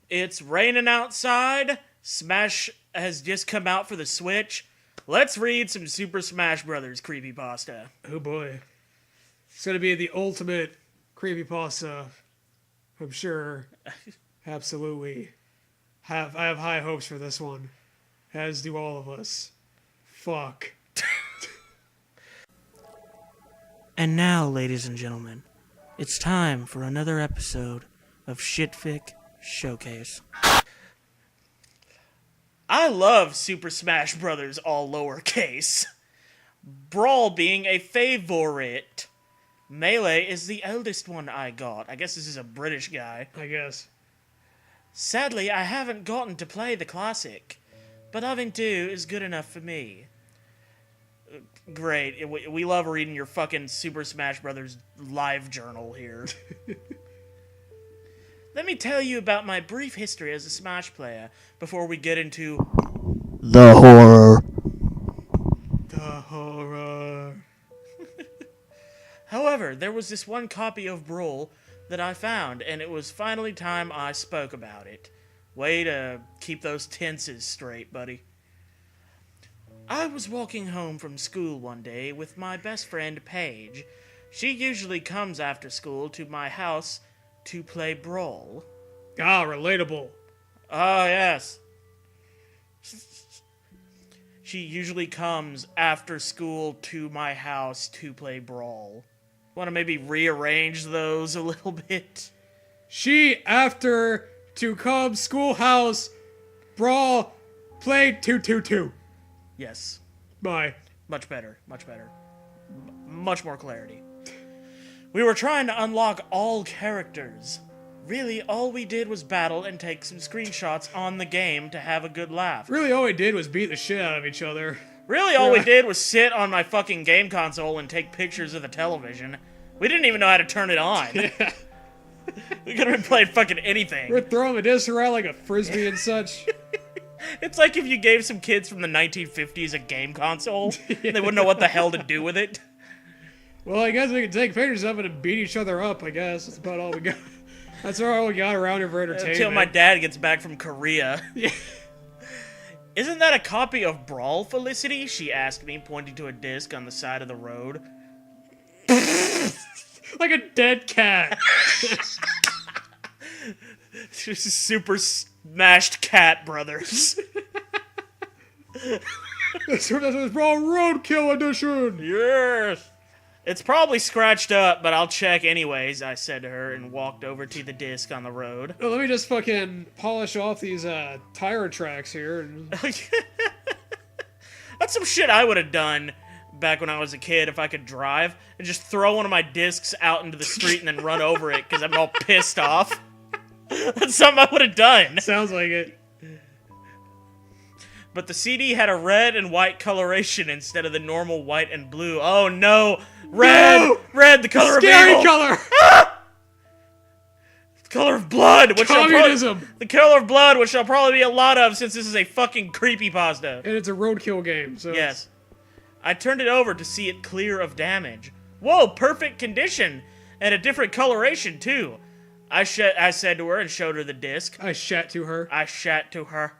It's raining outside. Smash has just come out for the Switch. Let's read some Super Smash Brothers creepypasta. Oh boy. It's gonna be the ultimate creepypasta. I'm sure. Absolutely. I have high hopes for this one. As do all of us. Fuck. And now, ladies and gentlemen, it's time for another episode of Shitfic Showcase. I love Super Smash Brothers all lowercase. Brawl being a favorite. Melee is the eldest one I got. I guess this is a British guy. I guess. Sadly, I haven't gotten to play the classic, but having to is good enough for me. Great. We love reading your fucking Super Smash Brothers live journal here. Let me tell you about my brief history as a Smash player before we get into the horror. The horror. However, there was this one copy of Brawl that I found, and it was finally time I spoke about it. Way to keep those tenses straight, buddy. I was walking home from school one day with my best friend, Paige. She usually comes after school to my house to play Brawl. Ah, relatable. Oh, yes. She usually comes after school to my house to play Brawl. Want to maybe rearrange those a little bit? She after to come schoolhouse brawl play 2-2-2. Yes. Bye. Much better. Much better. Much more clarity. We were trying to unlock all characters. Really, all we did was battle and take some screenshots on the game to have a good laugh. Really, all we did was beat the shit out of each other. Really, all we did was sit on my fucking game console and take pictures of the television. We didn't even know how to turn it on. Yeah. We could have been playing fucking anything. We're throwing the disc around like a frisbee and such. It's like if you gave some kids from the 1950s a game console, and they wouldn't know what the hell to do with it. Well, I guess we can take pictures of it and beat each other up, I guess. That's about all we got. That's all we got around here for entertainment. Until my dad gets back from Korea. Yeah. Isn't that a copy of Brawl, Felicity? She asked me, pointing to a disc on the side of the road. Like a dead cat. Super smashed cat brothers. This is Brawl Roadkill Edition! Yes! It's probably scratched up, but I'll check anyways, I said to her, and walked over to the disc on the road. Oh, let me just fucking polish off these tire tracks here. That's some shit I would have done back when I was a kid if I could drive, and just throw one of my discs out into the street and then run over it because I'm all pissed off. That's something I would have done. Sounds like it. But the CD had a red and white coloration instead of the normal white and blue. Oh no! Red! No! Red, the color Scary of evil! color! The color of blood! Which Communism! The color of blood, which there'll probably be a lot of since this is a fucking creepypasta. And it's a roadkill game, so... Yes. I turned it over to see it clear of damage. Whoa, perfect condition! And a different coloration, too. I said to her and showed her the disc. I shat to her. I shat to her.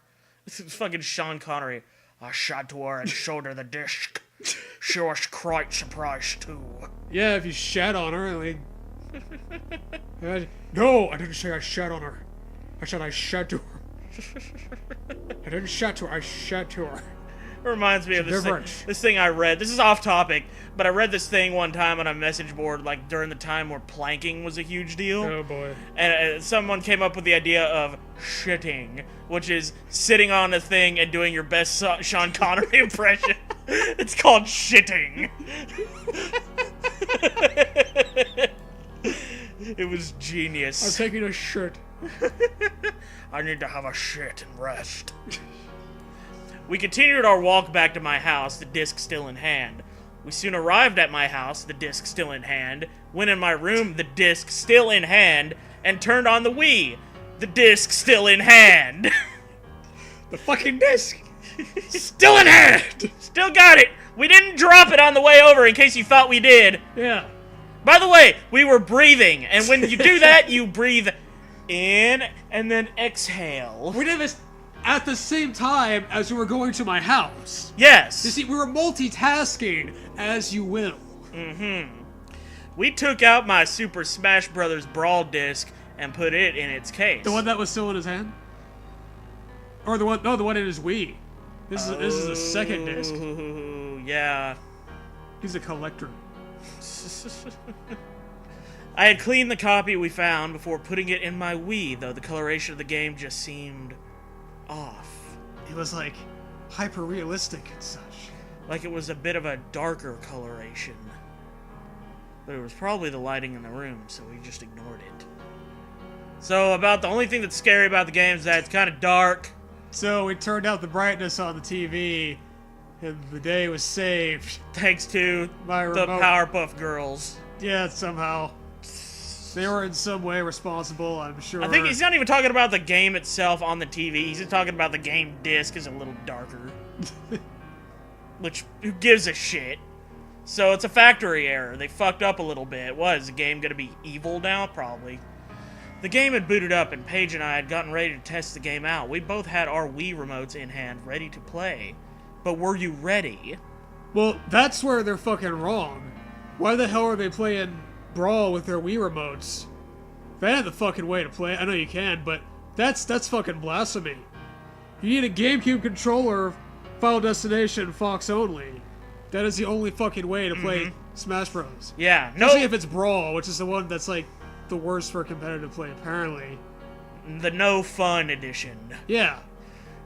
This is fucking Sean Connery. I shat to her and showed her the disc. She was quite surprised, too. Yeah, if you shat on her, like... No, I didn't say I shat on her. I said I shat to her. I didn't shat to her, I shat to her. It reminds me of this thing I read. This is off topic, but I read this thing one time on a message board, like during the time where planking was a huge deal. Oh boy. And someone came up with the idea of shitting, which is sitting on a thing and doing your best Sean Connery impression. It's called shitting. It was genius. I'm taking a shit. I need to have a shit and rest. We continued our walk back to my house, the disc still in hand. We soon arrived at my house, the disc still in hand, went in my room, the disc still in hand, and turned on the Wii, the disc still in hand. The fucking disc! Still in hand! Still got it! We didn't drop it on the way over in case you thought we did. Yeah. By the way, we were breathing, and when you do that, you breathe In and then exhale. We did this at the same time as we were going to my house. Yes. You see, we were multitasking, as you will. We took out my Super Smash Bros. Brawl disc and put it in its case. The one that was still in his hand? Or the one? No, the one in his Wii. This is the second disc. Ooh, yeah. He's a collector. I had cleaned the copy we found before putting it in my Wii, though the coloration of the game just seemed off. It was like hyper realistic and such. Like it was a bit of a darker coloration. But it was probably the lighting in the room, so we just ignored it. So about the only thing that's scary about the game is that it's kind of dark. So we turned out the brightness on the TV, and the day was saved. Thanks to My the remote. Powerpuff Girls. Yeah, somehow. They were in some way responsible, I'm sure. I think he's not even talking about the game itself on the TV. He's just talking about the game disc is a little darker. Which, who gives a shit? So it's a factory error. They fucked up a little bit. What, is the game gonna be evil now? Probably. The game had booted up, and Paige and I had gotten ready to test the game out. We both had our Wii remotes in hand, ready to play. But were you ready? Well, that's where they're fucking wrong. Why the hell are they playing Brawl with their Wii remotes? That ain't the fucking way to play it. I know you can, but that's fucking blasphemy. You need a GameCube controller, Final Destination, Fox only. That is the only fucking way to play Smash Bros. Yeah, Especially no. if it's Brawl, which is the one that's like the worst for competitive play, apparently. The no fun edition. Yeah.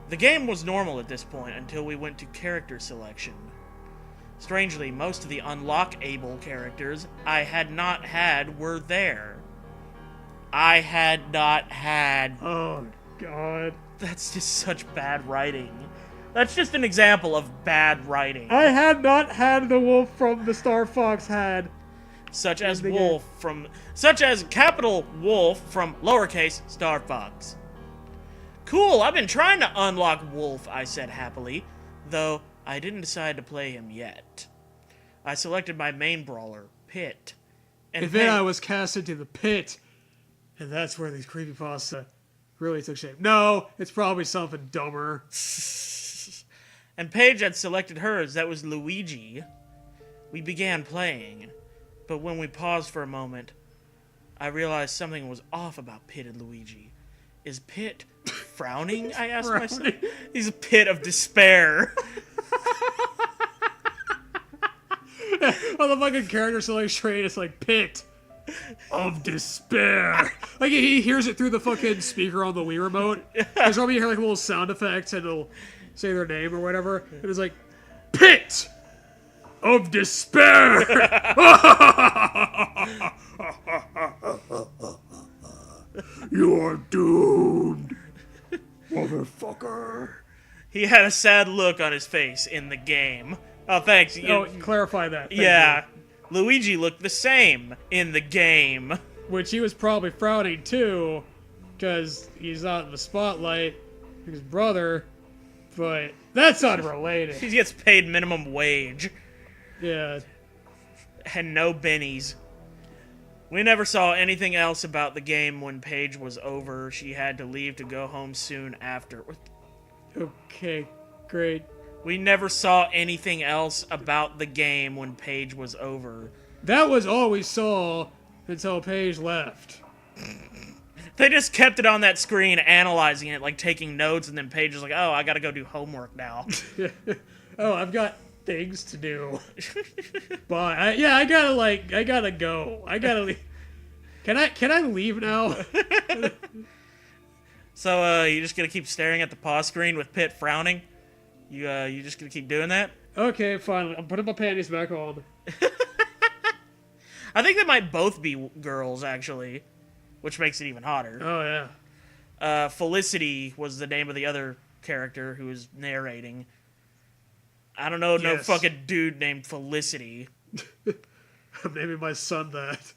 The game was normal at this point until we went to character selection. Strangely, most of the unlock-able characters I had not had were there. I had not had... Oh, God. That's just such bad writing. That's just an example of bad writing. I had not had the wolf from the Star Fox had. Such as capital Wolf from lowercase Star Fox. Cool, I've been trying to unlock Wolf, I said happily, though I didn't decide to play him yet. I selected my main brawler, Pit. And then I was cast into the pit, and that's where these creepypasta really took shape. No, it's probably something dumber. And Paige had selected hers, that was Luigi. We began playing, but when we paused for a moment, I realized something was off about Pit and Luigi. Is Pit frowning? I asked myself. He's a pit of despair. Oh, the fucking character selection trait is like pit of despair. Like he hears it through the fucking speaker on the Wii remote. There's probably hear like little sound effects and it'll say their name or whatever. And it's like pit of despair. You are doomed, motherfucker. He had a sad look on his face in the game. Oh, thanks. Oh, clarify that. Thank Yeah. Luigi looked the same in the game. you. Which he was probably frowning too, because he's not in the spotlight. His brother, but that's unrelated. He gets paid minimum wage Yeah. and no bennies. We never saw anything else about the game when Paige was over. She had to leave to go home soon after. Okay, great. We never saw anything else about the game when Paige was over. That was all we saw until Paige left. They just kept it on that screen, analyzing it, like taking notes, and then Paige was like, oh, I gotta go do homework now. Oh, I've got things to do. But I gotta go. I gotta leave. Can I leave now? So, you just gonna keep staring at the pause screen with Pitt frowning? You just gonna keep doing that? Okay, fine. I'm putting my panties back on. I think they might both be girls, actually, which makes it even hotter. Oh, yeah. Felicity was the name of the other character who was narrating. I don't know, no Yes. fucking dude named Felicity. I'm naming my son that.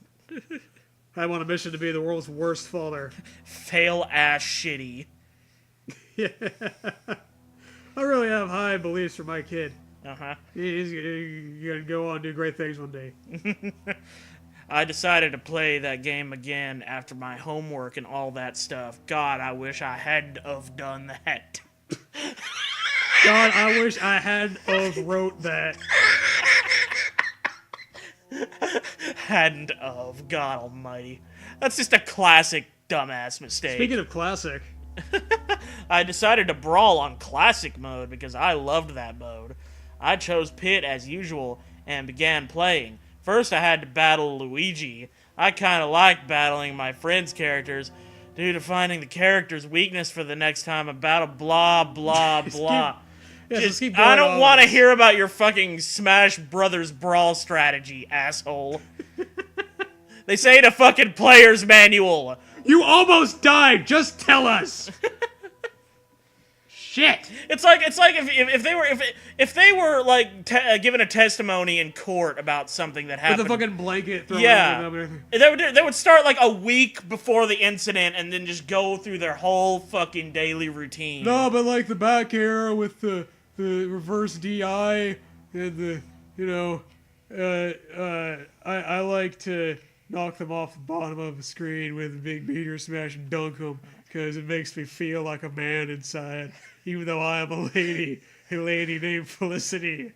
I'm on a mission to be the world's worst father. Fail ass shitty. Yeah. I really have high beliefs for my kid. Uh-huh. He's gonna go on and do great things one day. I decided to play that game again after my homework and all that stuff. God, I wish I had of done that. God, I wish I had of wrote that. Hadn't of. God almighty. That's just a classic dumbass mistake. Speaking of classic, I decided to brawl on classic mode because I loved that mode. I chose Pit as usual and began playing. First I had to battle Luigi. I kinda liked battling my friends' characters due to finding the character's weakness for the next time I battle blah blah blah. just keep going I don't on want to this. hear about your fucking Smash Brothers brawl strategy, asshole. They say in a fucking player's manual. You almost died. Just tell us. Shit. It's like if they were like given a testimony in court about something that happened. With a fucking blanket thrown Yeah. over them. They would start like a week before the incident and then just go through their whole fucking daily routine. No, but like the back arrow with the reverse DI and the, you know, I like to knock them off the bottom of the screen with a big meteor smash and dunk them because it makes me feel like a man inside, even though I am a lady named Felicity.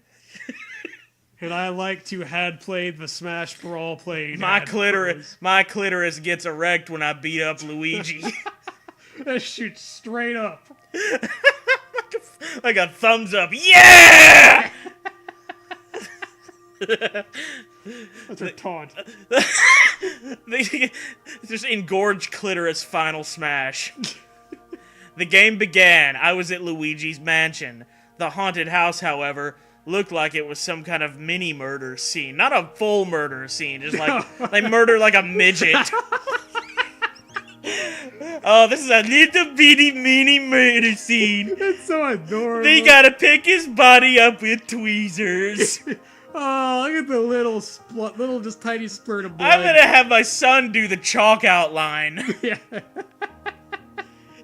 And I like to had played the Smash Brawl played. My clitoris gets erect when I beat up Luigi. That shoots straight up. Like a thumbs up. Yeah! That's a taunt. They just engorged clitoris final smash. The game began. I was at Luigi's mansion. The haunted house, however, looked like it was some kind of mini murder scene. Not a full murder scene, just like they murder like a midget. Oh, this is a little bitty mini murder scene. It's so adorable. They gotta pick his body up with tweezers. Oh, look at the little just tiny spurt of blood. I'm gonna have my son do the chalk outline. Yeah.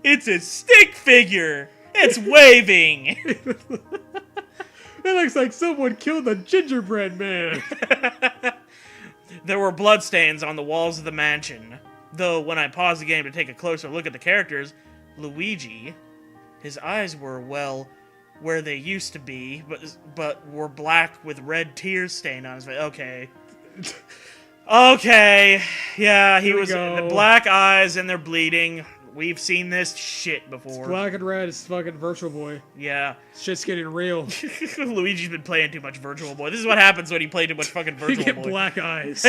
It's a stick figure. It's waving. It looks like someone killed the gingerbread man. There were bloodstains on the walls of the mansion. Though when I paused the game to take a closer look at the characters, Luigi, his eyes were, well, where they used to be, but were black with red tears stained on his face. Okay. Okay. Yeah, he was the black eyes and they're bleeding. We've seen this shit before. Black and red is fucking Virtual Boy. Yeah. Shit's getting real. Luigi's been playing too much Virtual Boy. This is what happens when you play too much fucking Virtual You get Boy. black eyes.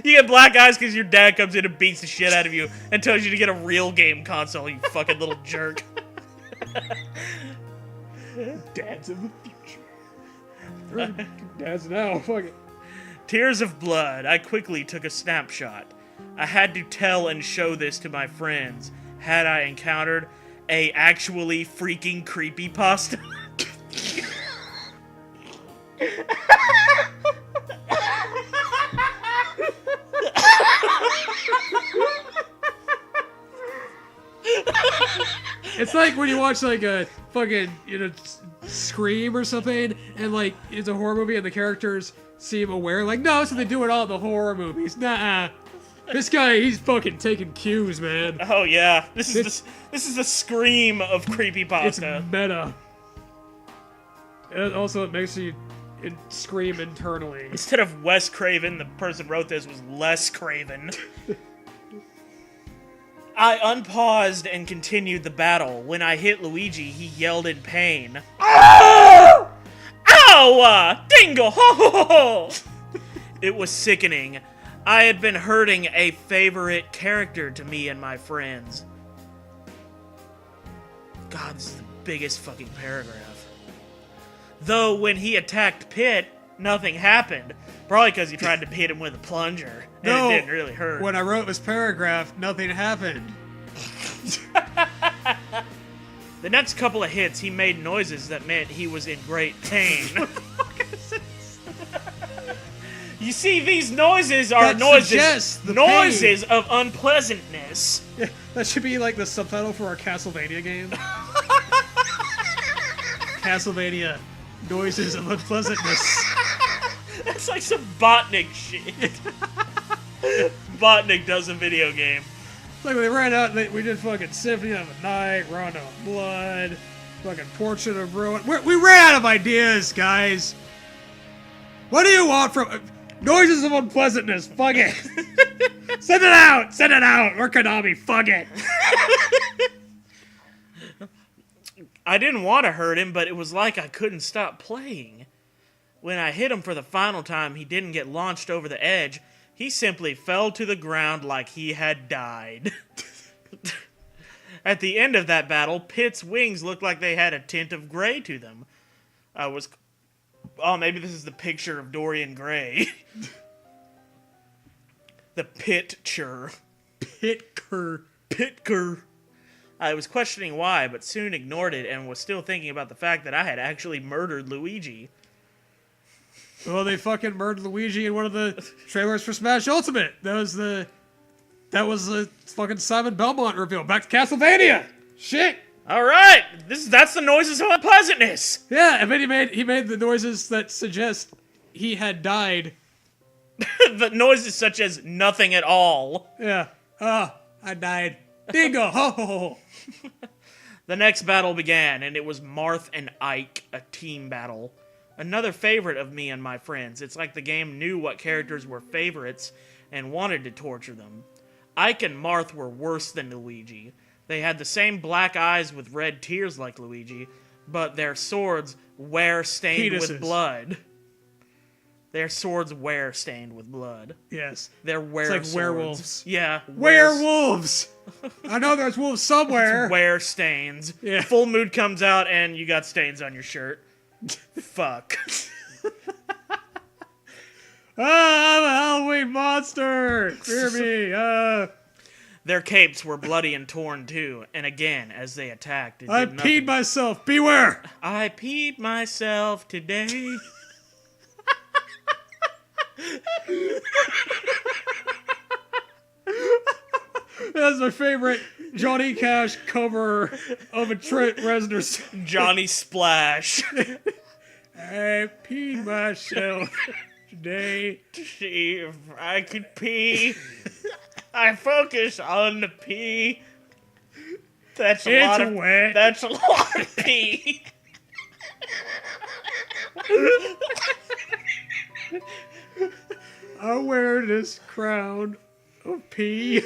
You get black eyes because your dad comes in and beats the shit out of you and tells you to get a real game console, you fucking little jerk. Dads of the future. Dads now. Fuck it. Tears of blood. I quickly took a snapshot. I had to tell and show this to my friends. Had I encountered a actually freaking creepypasta? It's like when you watch like a fucking, Scream or something, and like it's a horror movie and the characters seem aware, like, no, so they do it all in the horror movies. Nah. This guy, he's fucking taking cues, man. Oh yeah, this is the scream of creepypasta. It's meta. And also, it makes you scream internally. Instead of Wes Craven, the person who wrote this was Les Craven. I unpaused and continued the battle. When I hit Luigi, he yelled in pain. Oh! Ow! Dingo! Ho ho ho ho! It was sickening. I had been hurting a favorite character to me and my friends. God, this is the biggest fucking paragraph. Though when he attacked Pit, nothing happened. Probably because he tried to hit him with a plunger, and it didn't really hurt. When I wrote this paragraph, nothing happened. The next couple of hits, he made noises that meant he was in great pain. You see, these noises are noises of unpleasantness. Yeah, that should be like the subtitle for our Castlevania game. Castlevania, noises of unpleasantness. That's like some Botnik shit. Botnik does a video game. Like they ran out and we did fucking Symphony of the Night, Rondo of Blood, fucking Portrait of Ruin. We ran out of ideas, guys. What do you want from... Noises of unpleasantness, fuck it. Send it out, We're Konami, fuck it. I didn't want to hurt him, but it was like I couldn't stop playing. When I hit him for the final time, he didn't get launched over the edge. He simply fell to the ground like he had died. At the end of that battle, Pitt's wings looked like they had a tint of gray to them. Oh, maybe this is the picture of Dorian Gray. The Pitcher. Pitker. I was questioning why, but soon ignored it and was still thinking about the fact that I had actually murdered Luigi. Well, they fucking murdered Luigi in one of the trailers for Smash Ultimate. That was the fucking Simon Belmont reveal. Back to Castlevania. Shit. All right, that's the noises of unpleasantness. Yeah, and then he made the noises that suggest he had died. The noises such as nothing at all. Yeah. I died. Dingo. Ho ho ho. The next battle began, and it was Marth and Ike, a team battle. Another favorite of me and my friends. It's like the game knew what characters were favorites and wanted to torture them. Ike and Marth were worse than Luigi. They had the same black eyes with red tears like Luigi, but their swords were stained with blood. Their swords were stained with blood. Yes. They're It's like werewolves. Yeah. Werewolves! I know there's wolves somewhere. Wear stains. Yeah. Full moon comes out and you got stains on your shirt. Fuck. I'm a Halloween monster! Fear me! Their capes were bloody and torn too, and again, as they attacked, it I did nothing. peed myself! Beware! I peed myself today. That's my favorite Johnny Cash cover of a Trent Reznor song. Johnny Splash. I peed myself today. See if I could pee. I focus on the pee. That's a lot of wet. That's a lot of pee. I wear this crown of pee.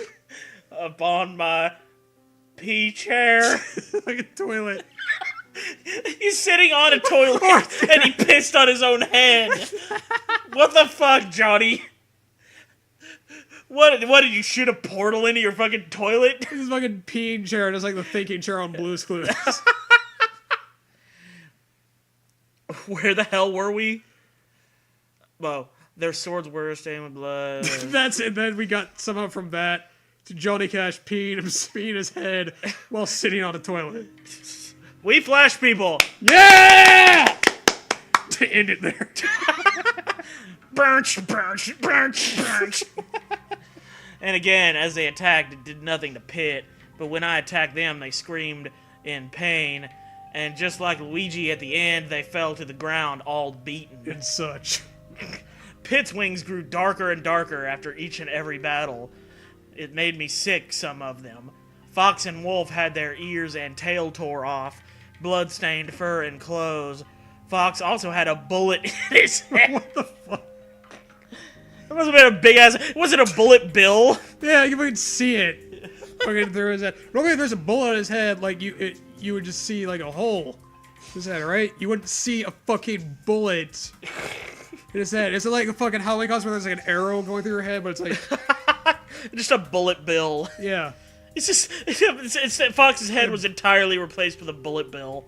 Upon my pee chair. Like a toilet. He's sitting on a toilet and he pissed on his own head. What the fuck, Johnny? What did you shoot a portal into your fucking toilet? This fucking peeing chair, just like the thinking chair on Blue's Clues. Where the hell were we? Well, their swords were stained with blood. That's it. Then we got somehow from that to Johnny Cash peeing his head while sitting on a toilet. We Flash people. Yeah! To end it there. Burnt. And again, as they attacked, it did nothing to Pit. But when I attacked them, they screamed in pain. And just like Luigi at the end, they fell to the ground, all beaten. And such. Pit's wings grew darker and darker after each and every battle. It made me sick, some of them. Fox and Wolf had their ears and tail tore off, blood-stained fur and clothes. Fox also had a bullet in his head. What the fuck? It must have been a big-ass... Was it a bullet bill? Yeah, you can see it. Fucking through his head. Normally if there's a bullet in his head, like, you would just see, like, a hole in his head, right? You wouldn't see a fucking bullet in his head. It's like a fucking Halloween costume where there's, like, an arrow going through your head, but it's like... Just a bullet bill. Yeah. It's just... Fox's head was entirely replaced with a bullet bill.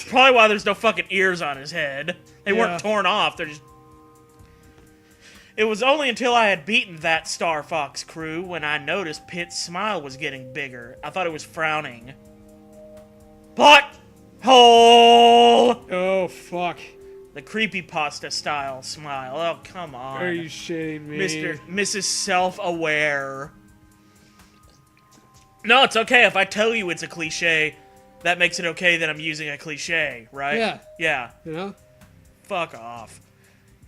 Probably why there's no fucking ears on his head. They weren't torn off, they're just... It was only until I had beaten that Star Fox crew when I noticed Pit's smile was getting bigger. I thought it was frowning. Plot hole! Oh, fuck. The creepypasta style smile. Oh, come on. Are you shitting me? Mrs. Self-Aware. No, it's okay. If I tell you it's a cliche, that makes it okay that I'm using a cliche, right? Yeah. Yeah. You know? Fuck off.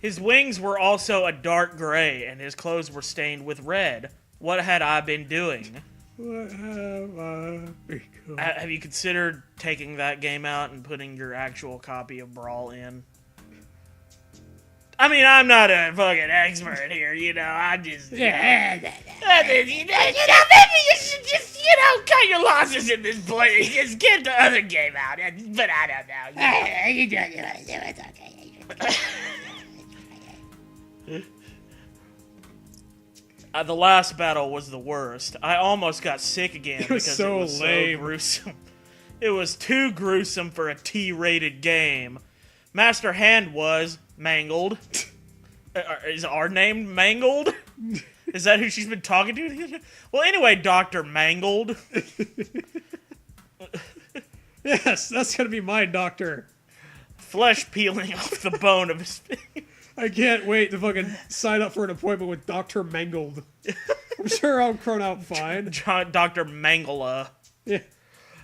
His wings were also a dark gray, and his clothes were stained with red. What had I been doing? What have I become? Have you considered taking that game out and putting your actual copy of Brawl in? I mean, I'm not a fucking expert here, you know, I'm just... maybe you should just, cut your losses in this place. Just get the other game out, but I don't know. You don't want to do it, okay. The last battle was the worst. I almost got sick again because it was so gruesome. It was too gruesome for a T-rated game. Master Hand was mangled. Is our name Mangled? Is that who she's been talking to? Well, anyway, Dr. Mangled. Yes, that's gonna be my doctor. Flesh peeling off the bone of his face. I can't wait to fucking sign up for an appointment with Dr. Mangled. I'm sure I'll crown out fine. Dr. Mangala. Yeah.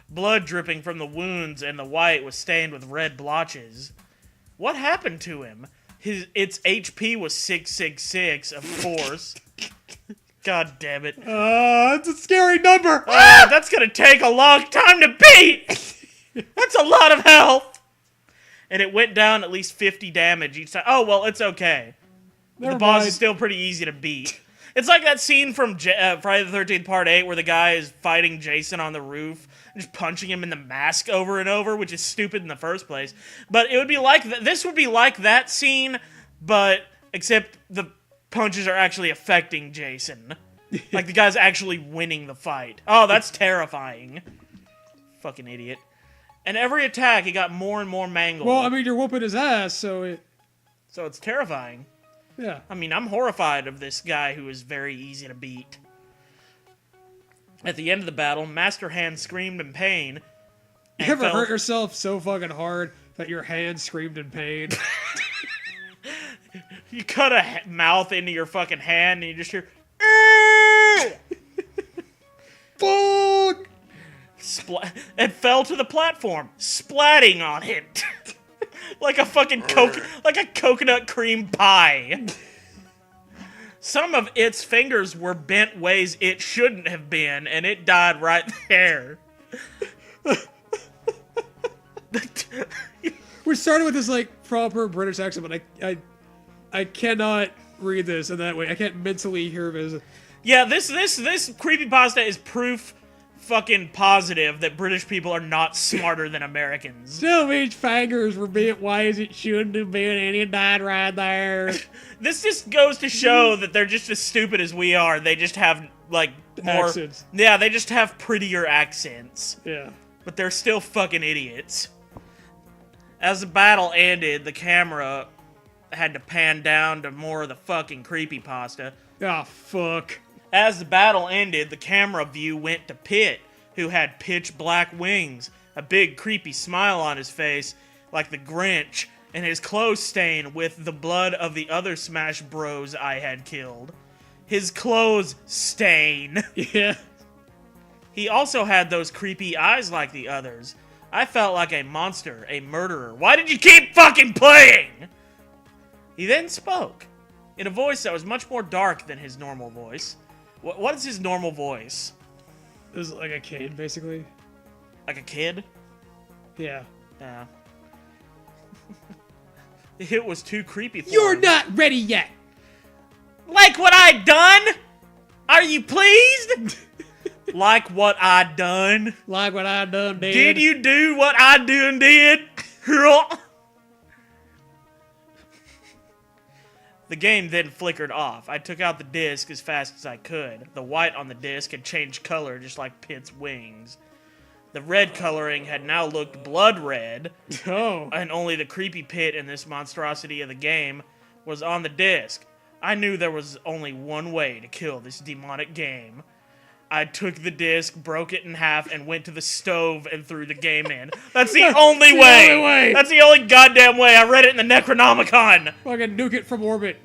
Blood dripping from the wounds, and the white was stained with red blotches. What happened to him? Its HP was 666, of course. God damn it. It's a scary number! That's gonna take a long time to beat! That's a lot of health! And it went down at least 50 damage each time. Oh, well, it's okay. The boss is still pretty easy to beat. It's like that scene from Friday the 13th Part 8 where the guy is fighting Jason on the roof, just punching him in the mask over and over, which is stupid in the first place. But it would be like this would be like that scene, but except the punches are actually affecting Jason. Like the guy's actually winning the fight. Oh, that's terrifying. Fucking idiot. And every attack, he got more and more mangled. Well, I mean, you're whooping his ass, so it's terrifying. Yeah. I mean, I'm horrified of this guy who is very easy to beat. At the end of the battle, Master Hand screamed in pain. You ever hurt yourself so fucking hard that your hand screamed in pain? You cut a mouth into your fucking hand and you just hear... Fuck! It fell to the platform, splatting on it. Like a fucking like a coconut cream pie. Some of its fingers were bent ways it shouldn't have been, and it died right there. We started with this like proper British accent, but I cannot read this in that way. I can't mentally hear this. Yeah, this creepypasta is proof fucking positive that British people are not smarter than Americans. Still, each fingers were bent ways it shouldn't have been, and it died right there. This just goes to show that they're just as stupid as we are. They just have, like, more... accents. Yeah, they just have prettier accents. Yeah. But they're still fucking idiots. As the battle ended, the camera had to pan down to more of the fucking creepypasta. Ah, fuck. As the battle ended, the camera view went to Pitt, who had pitch black wings, a big creepy smile on his face, like the Grinch, and his clothes stained with the blood of the other Smash Bros I had killed. His clothes stain. Yeah. He also had those creepy eyes like the others. I felt like a monster, a murderer. Why did you keep fucking playing? He then spoke, in a voice that was much more dark than his normal voice. What is his normal voice? It was like a kid, basically. Like a kid? Yeah. Yeah. It was too creepy for You're him. not ready yet! Like what I done? Are you pleased? Like what I done? Like what I done did. Did you do what I done did? The game then flickered off. I took out the disc as fast as I could. The white on the disc had changed color just like Pitt's wings. The red coloring had now looked blood red. Oh. And only the creepy Pitt in this monstrosity of the game was on the disc. I knew there was only one way to kill this demonic game. I took the disc, broke it in half, and went to the stove and threw the game in. That's the only way! That's the only goddamn way! I read it in the Necronomicon! Fucking nuke it from orbit.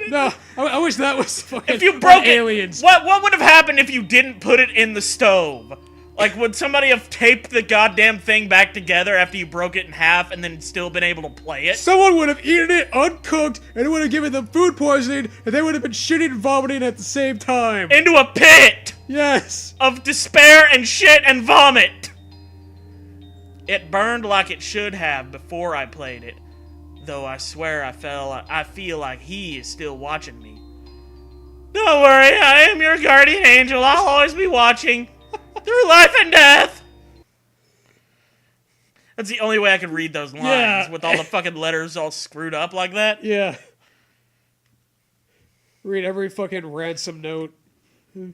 No, I wish that was fucking if you broke aliens. What would have happened if you didn't put it in the stove? Like, would somebody have taped the goddamn thing back together after you broke it in half and then still been able to play it? Someone would have eaten it uncooked, and it would have given them food poisoning, and they would have been shitting and vomiting at the same time. Into a pit Yes. of despair and shit and vomit. It burned like it should have before I played it, though I swear I feel like he is still watching me. Don't worry, I am your guardian angel. I'll always be watching. Through life and death! That's the only way I could read those lines, Yeah. with all the fucking letters all screwed up like that. Yeah. Read every fucking ransom note. If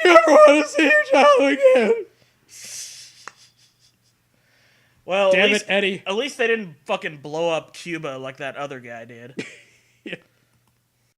you ever want to see your child again. Well, Damn it, Eddie. At least they didn't fucking blow up Cuba like that other guy did. Yeah.